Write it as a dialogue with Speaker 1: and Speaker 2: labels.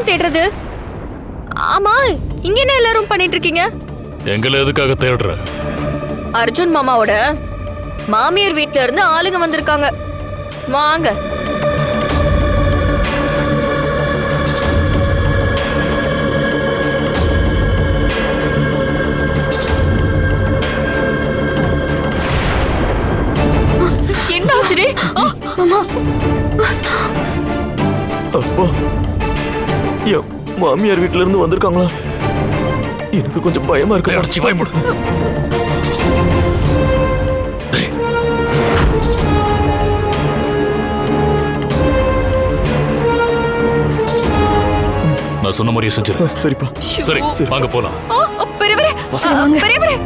Speaker 1: எங்கதான் தேடுறது? ஆமா, இங்க என்ன எல்லாரும் பண்ணிட்டு இருக்கீங்க?
Speaker 2: எங்களை எதுக்காக தேடுற?
Speaker 1: அர்ஜுன் மாமாவோட மாமியார் வீட்ல இருந்து ஆளுங்க வந்திருக்காங்க. வாங்க. என்ன ஆச்சுடி? மாமா,
Speaker 3: அப்பா, என் மாமியார் வீட்டுல இருந்து வந்திருக்காங்களா? எனக்கு கொஞ்சம் பயமா இருக்கு.
Speaker 2: அடிச்சு வாய் மூடு. நான் சொன்ன மாதிரியே செஞ்சிரு.
Speaker 3: சரிப்பா.
Speaker 2: சரி, வாங்க போலாம்.
Speaker 1: பெரியவரே, பெரியவரே.